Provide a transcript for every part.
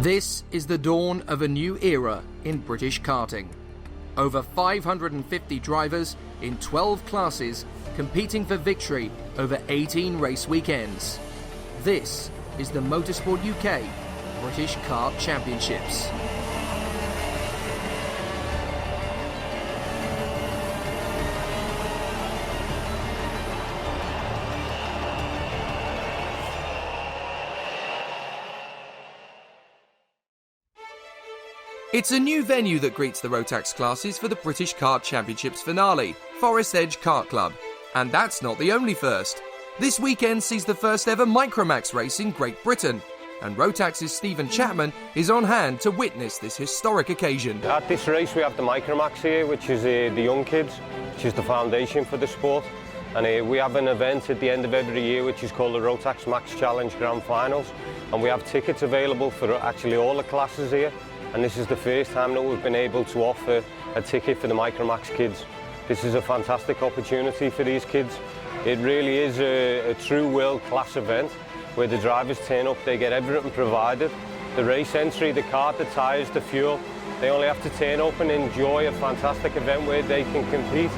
This is the dawn of a new era in British karting. Over 550 drivers in 12 classes competing for victory over 18 race weekends. This is the Motorsport UK British Kart Championships. It's a new venue that greets the Rotax classes for the British Kart Championships finale, Forest Edge Kart Club. And that's not the only first. This weekend sees the first ever Micromax race in Great Britain, and Rotax's Stephen Chapman is on hand to witness this historic occasion. At this race we have the Micromax here, which is the young kids, which is the foundation for the sport. And we have an event at the end of every year which is called the Rotax Max Challenge Grand Finals. And we have tickets available for actually all the classes here. And this is the first time that we've been able to offer a ticket for the Micromax kids. This is a fantastic opportunity for these kids. It really is a true world-class event where the drivers turn up, they get everything provided. The race entry, the kart, the tyres, the fuel. They only have to turn up and enjoy a fantastic event where they can compete.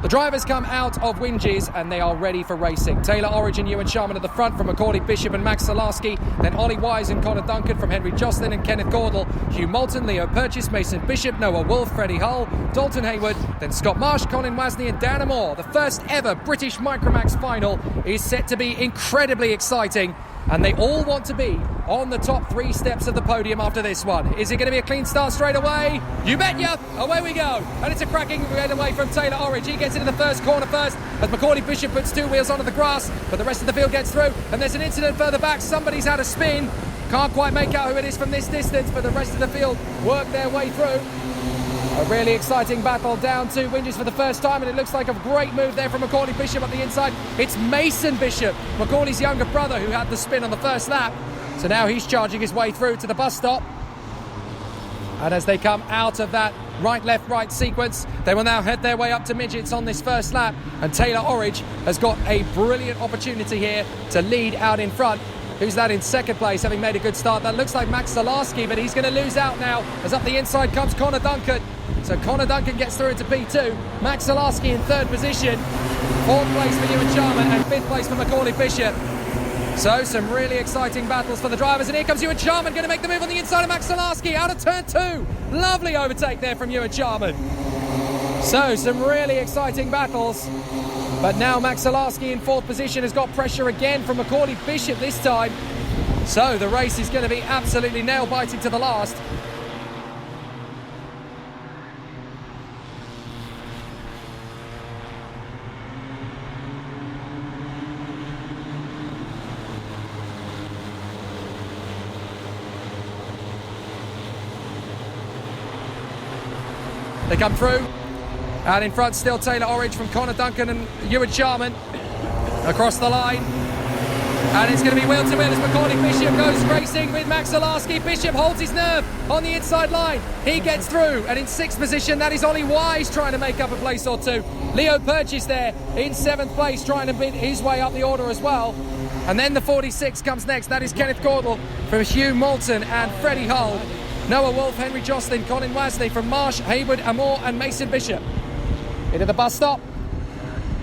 The drivers come out of Winges and they are ready for racing. Taylor Orridge and Ewan Sharman at the front from Macaulay Bishop and Max Salarski. Then Ollie Wise and Connor Duncan from Henry Jocelyn and Kenneth Gordle. Hugh Moulton, Leo Purchase, Mason Bishop, Noah Wolf, Freddie Hull, Dalton Hayward. Then Scott Marsh, Colin Wasney and Dan Moore. The first ever British Micromax final is set to be incredibly exciting. And they all want to be on the top 3 steps of the podium after this one. Is it going to be a clean start straight away? You bet ya! Away we go. And it's a cracking getaway from Taylor Orridge. He gets into the first corner first as Macaulay Bishop puts 2 wheels onto the grass, but the rest of the field gets through. And there's an incident further back. Somebody's had a spin. Can't quite make out who it is from this distance, but the rest of the field work their way through. A really exciting battle down to Winges for the first time, and it looks like a great move there from Macaulay Bishop up the inside. It's Mason Bishop, Macaulay's younger brother, who had the spin on the first lap. So now he's charging his way through to the bus stop. And as they come out of that right, left, right sequence, they will now head their way up to midgets on this first lap. And Taylor Orridge has got a brilliant opportunity here to lead out in front. Who's that in second place, having made a good start? That looks like Max Salarski, but he's going to lose out now as up the inside comes Connor Duncan. So Connor Duncan gets through into P2. Max Salarski in third position. 4th place for Ewan Sharman and 5th place for Macaulay Bishop. So some really exciting battles for the drivers. And here comes Ewan Sharman, going to make the move on the inside of Max Salarski out of turn 2. Lovely overtake there from Ewan Sharman. So some really exciting battles. But now Max Salarski in 4th position has got pressure again from Macaulay Bishop this time. So the race is going to be absolutely nail-biting to the last. They come through. Out in front still Taylor Orridge from Connor Duncan and Ewan Sharman across the line. And it's going to be wheel to wheel as Macaulay Bishop goes racing with Max Salarski. Bishop holds his nerve on the inside line. He gets through, and in 6th position that is Ollie Wise trying to make up a place or two. Leo Purchase there in 7th place trying to bid his way up the order as well. And then the 46 comes next. That is Kenneth Gordle from Hugh Moulton and Freddie Hull. Noah Wolf, Henry Jocelyn, Colin Wasney from Marsh, Hayward, Amore and Mason Bishop. Into the bus stop.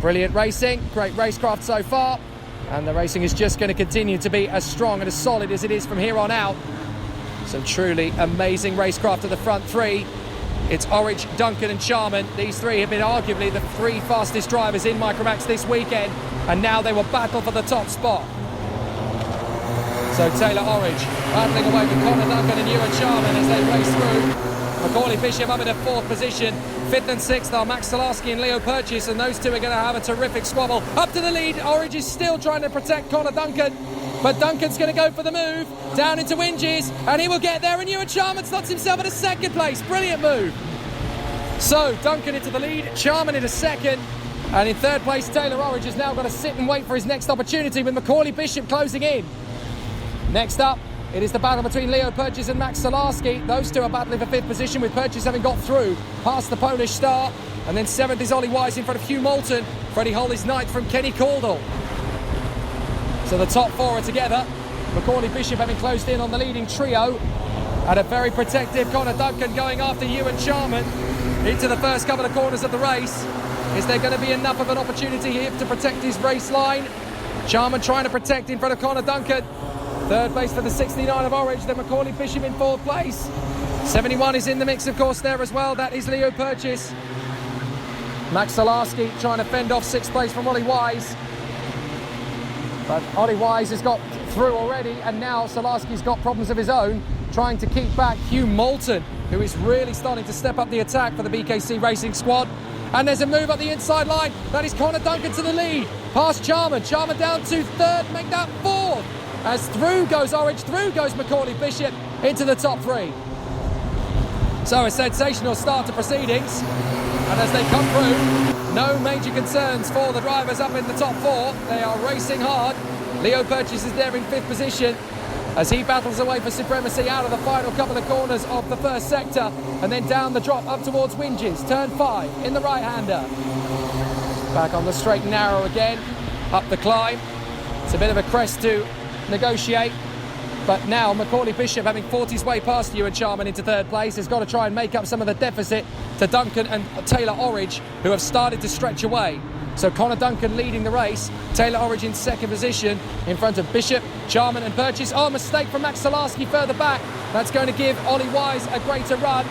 Brilliant racing, great racecraft so far, and the racing is just going to continue to be as strong and as solid as it is from here on out. Some truly amazing racecraft at the front 3. It's Orridge, Duncan and Sharman. These 3 have been arguably the 3 fastest drivers in Micromax this weekend, and now they will battle for the top spot. So Taylor Orridge battling away with Connor Duncan and Ewan Sharman as they race through. Macaulay Bishop up in a 4th position. 5th and 6th are Max Salarski and Leo Purchase, and those 2 are going to have a terrific squabble. Up to the lead, Orridge is still trying to protect Connor Duncan, but Duncan's going to go for the move down into Winges, and he will get there, and Ewan Sharman slots himself at a 2nd place. Brilliant move. So Duncan into the lead, Sharman into 2nd, and in 3rd place Taylor Orridge has now got to sit and wait for his next opportunity with Macaulay Bishop closing in. Next up, It is the battle between Leo Purchase and Max Salarski. Those two are battling for 5th position, with Purchase having got through past the Polish star. And then 7th is Ollie Wise in front of Hugh Moulton. Freddie Hull is 9th from Kenny Caldwell. So the top 4 are together. Macaulay Bishop having closed in on the leading trio. And a very protective Connor Duncan going after Ewan Charman into the first couple of corners of the race. Is there going to be enough of an opportunity here to protect his race line? Charman trying to protect in front of Connor Duncan. 3rd place for the 69 of Orange, then Macaulay Bishop in 4th place. 71 is in the mix, of course, there as well. That is Leo Purchase. Max Salarski trying to fend off 6th place from Ollie Wise. But Ollie Wise has got through already, and now Salarski's got problems of his own, trying to keep back Hugh Moulton, who is really starting to step up the attack for the BKC Racing squad. And there's a move up the inside line. That is Connor Duncan to the lead. Past Charman. Charman down to 3rd, make that 4th. As through goes Orange, through goes Macaulay Bishop into the top 3. So a sensational start to proceedings. And as they come through, no major concerns for the drivers up in the top 4. They are racing hard. Leo Purchase is there in 5th position as he battles away for supremacy out of the final couple of corners of the first sector, and then down the drop up towards Winges, turn 5 in the right-hander. Back on the straight and narrow again, up the climb. It's a bit of a crest to negotiate, but now Macaulay Bishop, having fought his way past Ewan Charman into 3rd place, has got to try and make up some of the deficit to Duncan and Taylor Orridge, who have started to stretch away. So Connor Duncan leading the race, Taylor Orridge in 2nd position in front of Bishop, Charman and Purchase. Oh, mistake from Max Salarski further back. That's going to give Ollie Wise a greater run.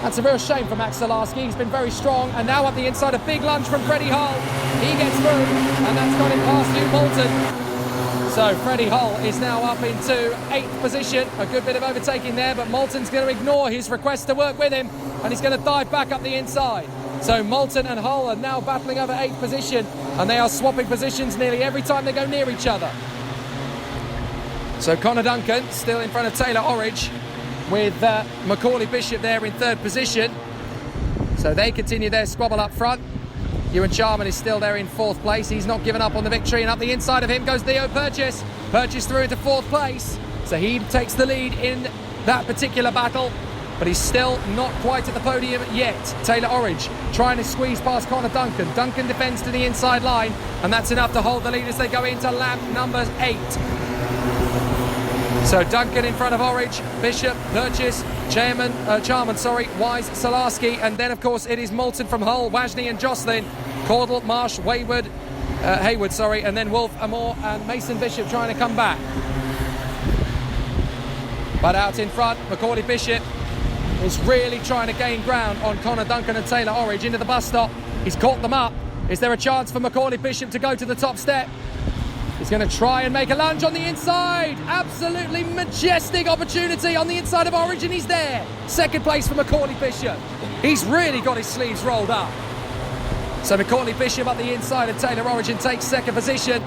That's a real shame for Max Salarski. He's been very strong, and now up the inside, a big lunge from Freddie Hull. He gets through, and that's got him past Hugh Moulton. So Freddie Hull is now up into 8th position. A good bit of overtaking there, but Moulton's going to ignore his request to work with him, and he's going to dive back up the inside. So Moulton and Hull are now battling over 8th position, and they are swapping positions nearly every time they go near each other. So Connor Duncan still in front of Taylor Orridge, with Macaulay Bishop there in 3rd position. So they continue their squabble up front. Ewan Charman is still there in 4th place. He's not given up on the victory, and up the inside of him goes Leo Purchase. Purchase through into 4th place. So he takes the lead in that particular battle, but he's still not quite at the podium yet. Taylor Orridge trying to squeeze past Connor Duncan. Duncan defends to the inside line, and that's enough to hold the lead as they go into lap number 8. So Duncan in front of Orridge, Bishop, Purchase, Charman, Wise, Salarski, and then of course it is Moulton from Hull, Wajney and Jocelyn, Caudle, Marsh, Hayward, and then Wolf, Amor and Mason Bishop trying to come back. But out in front, Macaulay Bishop is really trying to gain ground on Connor Duncan and Taylor Orridge into the bus stop. He's caught them up. Is there a chance for Macaulay Bishop to go to the top step? He's going to try and make a lunge on the inside. Absolutely majestic opportunity on the inside of Orridge, and he's there. 2nd place for Macaulay Bishop. He's really got his sleeves rolled up. So Macaulay Bishop up the inside of Taylor Orridge and takes 2nd position.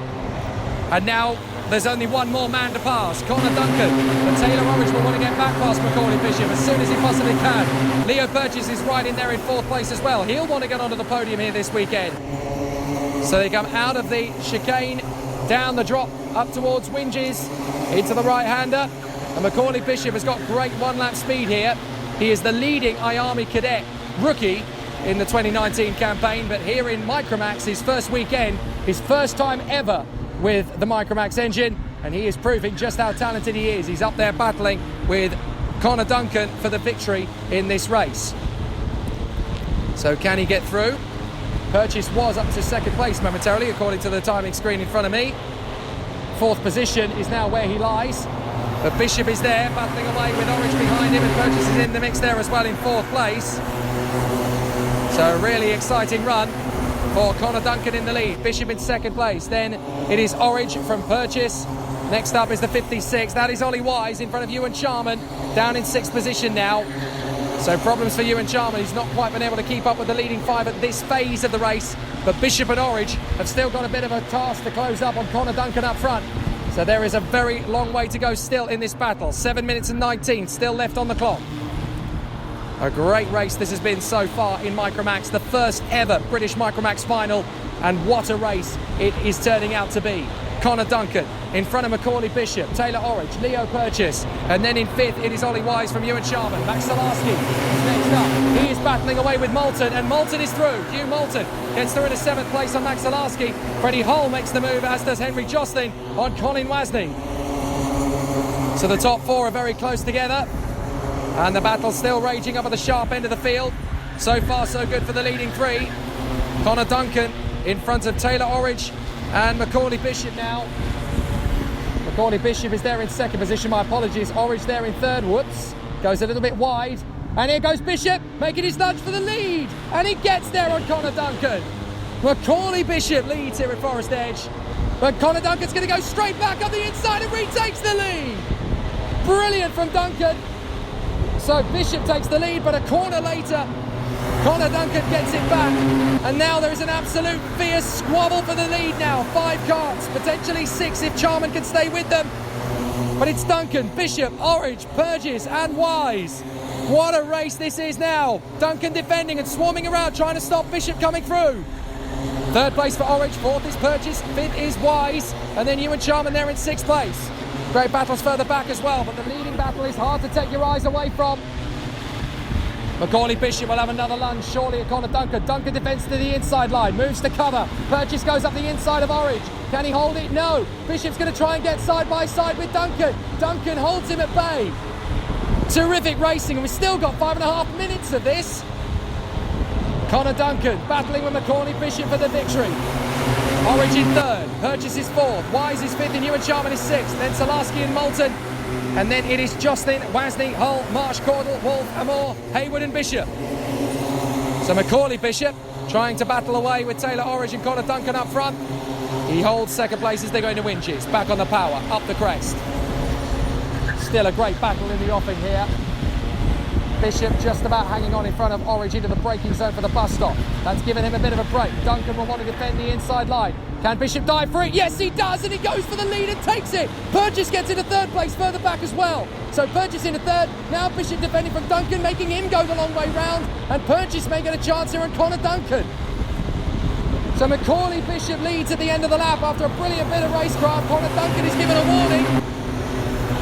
And now there's only one more man to pass, Connor Duncan. But Taylor Orridge will want to get back past Macaulay Bishop as soon as he possibly can. Leo Purchase is right in there in 4th place as well. He'll want to get onto the podium here this weekend. So they come out of the chicane, down the drop, up towards Winges, into the right-hander. And Macaulay Bishop has got great one-lap speed here. He is the leading iArmy cadet rookie in the 2019 campaign, but here in Micromax, his first weekend, his first time ever with the Micromax engine, and he is proving just how talented he is. He's up there battling with Connor Duncan for the victory in this race. So can he get through? Purchase was up to 2nd place momentarily, according to the timing screen in front of me. 4th position is now where he lies. But Bishop is there, battling away with Orridge behind him, and Purchase is in the mix there as well in 4th place. So a really exciting run for Connor Duncan in the lead. Bishop in 2nd place. Then it is Orridge from Purchase. Next up is the 56. That is Ollie Wise in front of Ewan Charman, down in 6th position now. So problems for Ewan Charman. He's not quite been able to keep up with the leading 5 at this phase of the race. But Bishop and Orridge have still got a bit of a task to close up on Connor Duncan up front. So there is a very long way to go still in this battle. 7 minutes and 19 still left on the clock. A great race this has been so far in Micromax. The first ever British Micromax final. And what a race it is turning out to be. Connor Duncan. In front of Macaulay Bishop, Taylor Orridge, Leo Purchase. And then in fifth, it is Ollie Wise from Ewan Sharman. Max Salarski is next up. He is battling away with Moulton, and Moulton is through. Hugh Moulton gets through into seventh place on Max Salarski. Freddie Hull makes the move, as does Henry Jocelyn on Colin Wasney. So the top four are very close together. And the battle's still raging up at the sharp end of the field. So far, so good for the leading three. Connor Duncan in front of Taylor Orridge and Macaulay Bishop now. Macaulay Bishop is there in second position, my apologies. Orridge there in third, whoops. Goes a little bit wide. And here goes Bishop, making his nudge for the lead. And he gets there on Connor Duncan. Macaulay Bishop leads here at Forest Edge. But Connor Duncan's going to go straight back up the inside and retakes the lead. Brilliant from Duncan. So Bishop takes the lead, but a corner later, Connor Duncan gets it back. And now there is an absolute fierce squabble for the lead now. 5 carts, potentially 6 if Charman can stay with them. But it's Duncan, Bishop, Orridge, Burgess and Wise. What a race this is now. Duncan defending and swarming around, trying to stop Bishop coming through. Third place for Orridge, fourth is Purchase, fifth is Wise, and then Ewan Charman there in sixth place. Great battles further back as well, but the leading battle is hard to take your eyes away from. Macaulay Bishop will have another lunge, surely at Connor Duncan. Duncan defends to the inside line, moves to cover. Purchase goes up the inside of Orridge. Can he hold it? No. Bishop's going to try and get side by side with Duncan. Duncan holds him at bay. Terrific racing, and we've still got 5.5 minutes of this. Connor Duncan battling with Macaulay Bishop for the victory. Orridge in third, Purchase is fourth, Wise is fifth and Ewan Sharman is sixth, then Salarski and Moulton. And then it is Jocelyn, Wasney, Hull, Marsh, Cordell, Wolf, Amore, Hayward and Bishop. So Macaulay Bishop trying to battle away with Taylor Orridge and Connor Duncan up front. He holds second place as they go into Winches, back on the power, up the crest. Still a great battle in the offing here. Bishop just about hanging on in front of Orridge into the braking zone for the bus stop. That's given him a bit of a break. Duncan will want to defend the inside line. Can Bishop dive for it? Yes, he does, and he goes for the lead and takes it. Purchase gets into third place further back as well. So Purchase into third. Now Bishop defending from Duncan, making him go the long way round. And Purchase may get a chance here on Connor Duncan. So Macaulay Bishop leads at the end of the lap after a brilliant bit of racecraft. Connor Duncan is given a warning.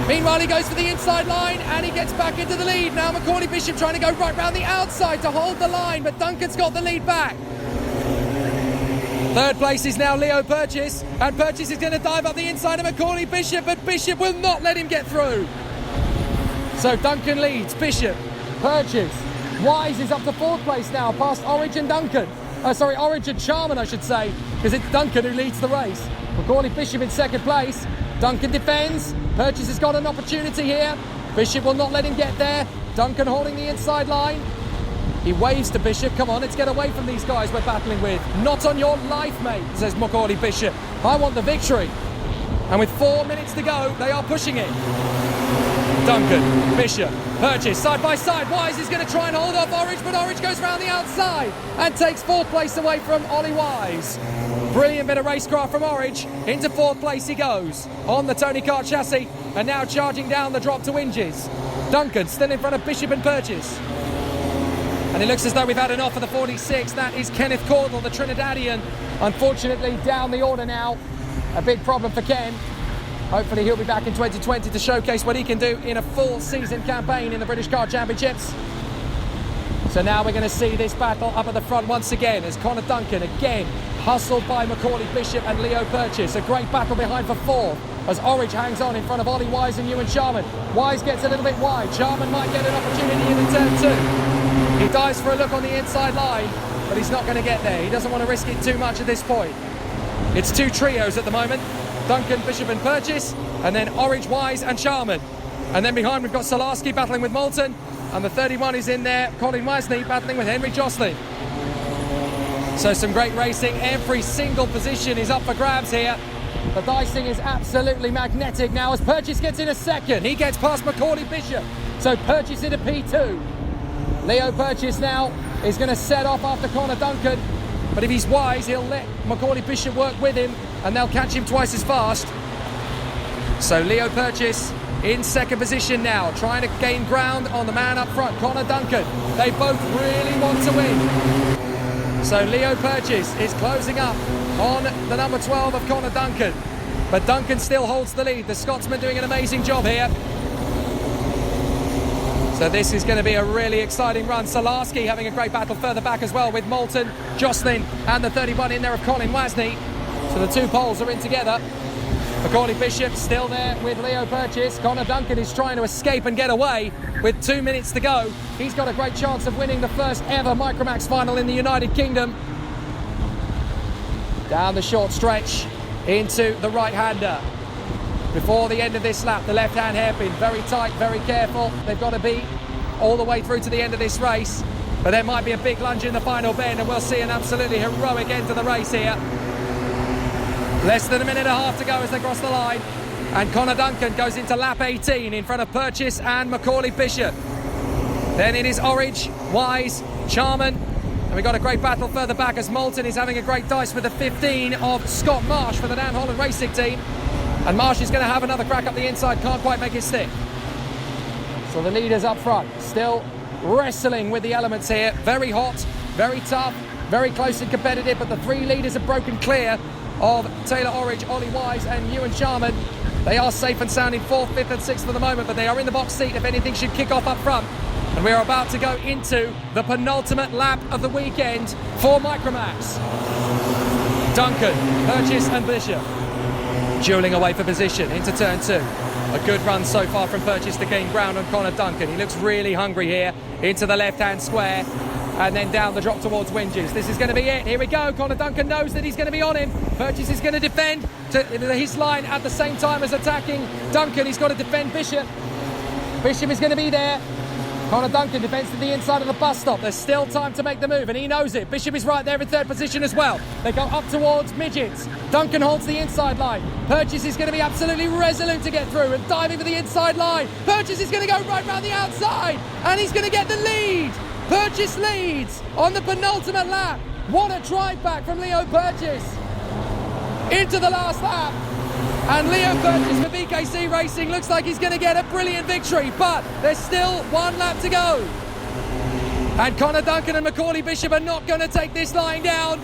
Meanwhile, he goes for the inside line and he gets back into the lead. Now Macaulay Bishop trying to go right round the outside to hold the line, but Duncan's got the lead back. Third place is now Leo Purchase, and Purchase is going to dive up the inside of Macaulay Bishop, but Bishop will not let him get through. So Duncan leads, Bishop, Purchase. Wise is up to fourth place now, past Orridge and Duncan. Orridge and Charman, I should say, because it's Duncan who leads the race. Macaulay Bishop in second place. Duncan defends. Purchase has got an opportunity here. Bishop will not let him get there. Duncan holding the inside line. He waves to Bishop. Come on, let's get away from these guys we're battling with. Not on your life, mate, says Macaulay Bishop. I want the victory. And with 4 minutes to go, they are pushing it. Duncan, Bishop, Purchase, side by side. Wise is going to try and hold off Orridge, but Orridge goes round the outside and takes fourth place away from Ollie Wise. Brilliant bit of racecraft from Orridge. Into fourth place he goes on the Tony Kart chassis, and now charging down the drop to Winges. Duncan still in front of Bishop and Purchase. And it looks as though we've had enough for the 46. That is Kenneth Cordell, the Trinidadian. Unfortunately, down the order now. A big problem for Ken. Hopefully he'll be back in 2020 to showcase what he can do in a full season campaign in the British Car Championships. So now we're going to see this battle up at the front once again as Connor Duncan again hustled by Macaulay Bishop and Leo Purchase. A great battle behind for fourth as Orridge hangs on in front of Ollie Wise and Ewan Sharman. Wise gets a little bit wide. Sharman might get an opportunity in the turn two. He dives for a look on the inside line, but he's not going to get there. He doesn't want to risk it too much at this point. It's two trios at the moment. Duncan, Bishop and Purchase, and then Orridge, Wise and Sharman. And then behind we've got Salarski battling with Moulton, and the 31 is in there, Colin Wasney battling with Henry Jocelyn. So some great racing. Every single position is up for grabs here. The dicing is absolutely magnetic now as Purchase gets in a second. He gets past Macaulay Bishop. So Purchase into P2. Leo Purchase now is going to set off after Connor Duncan. But if he's wise, he'll let Macaulay Bishop work with him and they'll catch him twice as fast. So Leo Purchase in second position now, trying to gain ground on the man up front, Connor Duncan. They both really want to win. So Leo Purchase is closing up on the number 12 of Connor Duncan. but Duncan still holds the lead. The Scotsman doing an amazing job here. So this is going to be a really exciting run. Salarski having a great battle further back as well with Moulton, Jocelyn and the 31 in there of Colin Wasney. So the two poles are in together. Macaulay Bishop still there with Leo Burgess. Connor Duncan is trying to escape and get away with 2 minutes to go. He's got a great chance of winning the first ever Micromax final in the United Kingdom. Down the short stretch into the right-hander. Before the end of this lap, the left-hand hairpin, very tight, very careful. They've got to be all the way through to the end of this race. But there might be a big lunge in the final bend, and we'll see an absolutely heroic end to the race here. Less than a minute and a half to go as they cross the line. And Connor Duncan goes into lap 18 in front of Purchase and Macaulay Bishop. Then it is Orridge, Wise, Charman. And we've got a great battle further back as Moulton is having a great dice with the 15 of Scott Marsh for the Dan Holland Racing team. And Marsh is going to have another crack up the inside, can't quite make it stick. So the leaders up front, still wrestling with the elements here. Very hot, very tough, very close and competitive, but the three leaders have broken clear of Taylor Orridge, Ollie Wise and Ewan Sharman. They are safe and sound in 4th, 5th and 6th for the moment, but they are in the box seat if anything should kick off up front. And we are about to go into the penultimate lap of the weekend for Micromax. Duncan, Purchase and Bishop dueling away for position into turn 2. A good run so far from Purchase to gain ground on Connor Duncan. He looks really hungry here into the left-hand square and then down the drop towards Winges. This is going to be it. Here we go. Connor Duncan knows that he's going to be on him. Purchase is going to defend to his line at the same time as attacking Duncan. He's got to defend Bishop. Bishop is going to be there. Connor Duncan defends to the inside of the bus stop. There's still time to make the move, and he knows it. Bishop is right there in 3rd position as well. They go up towards Midgets. Duncan holds the inside line. Purchase is going to be absolutely resolute to get through and diving for the inside line. Purchase is going to go right round the outside, and he's going to get the lead. Purchase leads on the penultimate lap. What a drive back from Leo Purchase into the last lap. And Leo Purchase for BKC Racing looks like he's going to get a brilliant victory, but there's still 1 lap to go. And Connor Duncan and Macaulay Bishop are not going to take this line down.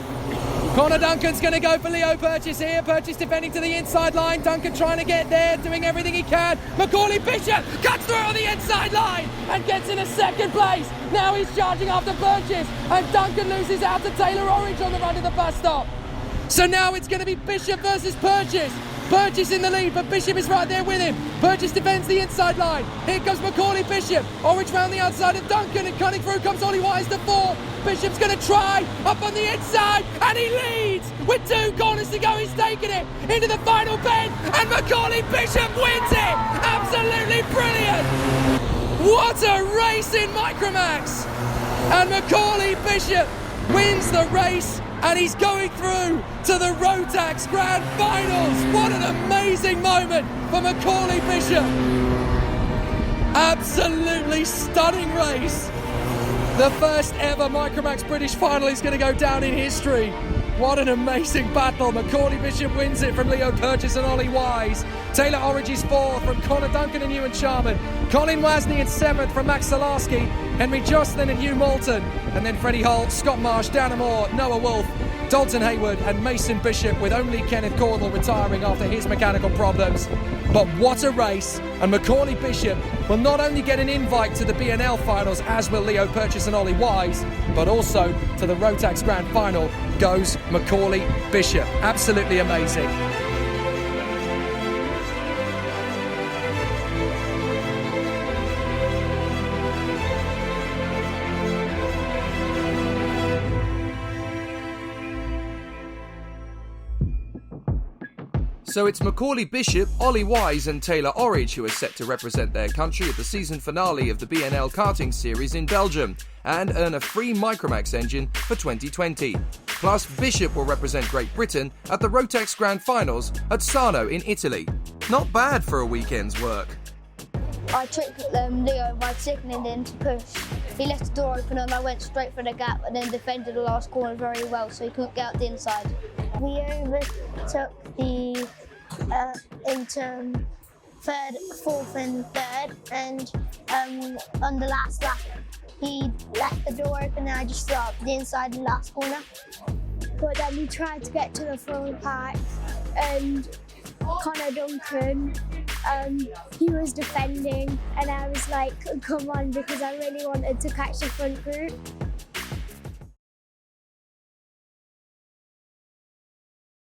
Connor Duncan's going to go for Leo Purchase here. Purchase defending to the inside line. Duncan trying to get there, doing everything he can. Macaulay Bishop cuts through on the inside line and gets in a 2nd place. Now he's charging after Purchase, and Duncan loses out to Taylor Orridge on the run to the bus stop. So now it's going to be Bishop versus Purchase. Purchase in the lead, but Bishop is right there with him. Purchase defends the inside line. Here comes Macaulay Bishop. Orridge round the outside of Duncan, and cutting through comes Ollie Wise to 4th. Bishop's going to try up on the inside, and he leads with 2 corners to go. He's taken it into the final bend, and Macaulay Bishop wins it. Absolutely brilliant. What a race in Micromax. And Macaulay Bishop wins the race, and he's going through to the Rotax Grand Finals. What an amazing moment for Macaulay Bishop. Absolutely stunning race. The first ever Micromax British final is going to go down in history. What an amazing battle. Macaulay Bishop wins it from Leo Purchase and Ollie Wise. Taylor Orridge is 4th from Connor Duncan and Ewan Sharman. Colin Wasney in 7th from Max Salarski. Henry Jocelyn and Hugh Moulton. And then Freddie Holt, Scott Marsh, Dana Moore, Noah Wolfe, Dalton Hayward and Mason Bishop, with only Kenneth Cordell retiring after his mechanical problems. But what a race, and Macaulay Bishop will not only get an invite to the B&L finals, as will Leo Purchase and Ollie Wise, but also to the Rotax Grand Final goes Macaulay Bishop. Absolutely amazing. So it's Macaulay Bishop, Ollie Wise and Taylor Orridge who are set to represent their country at the season finale of the B&L karting series in Belgium and earn a free Micromax engine for 2020. Plus, Bishop will represent Great Britain at the Rotax Grand Finals at Sarno in Italy. Not bad for a weekend's work. I tricked Leo by signalling in to push. He left the door open and I went straight for the gap and then defended the last corner very well so he couldn't get out the inside. We overtook the into 3rd, 4th and 3rd, and on the last lap he left the door open and I just threw up the inside and last corner. But then we tried to get to the front part and Connor Duncan. He was defending and I was like, come on, because I really wanted to catch the front group.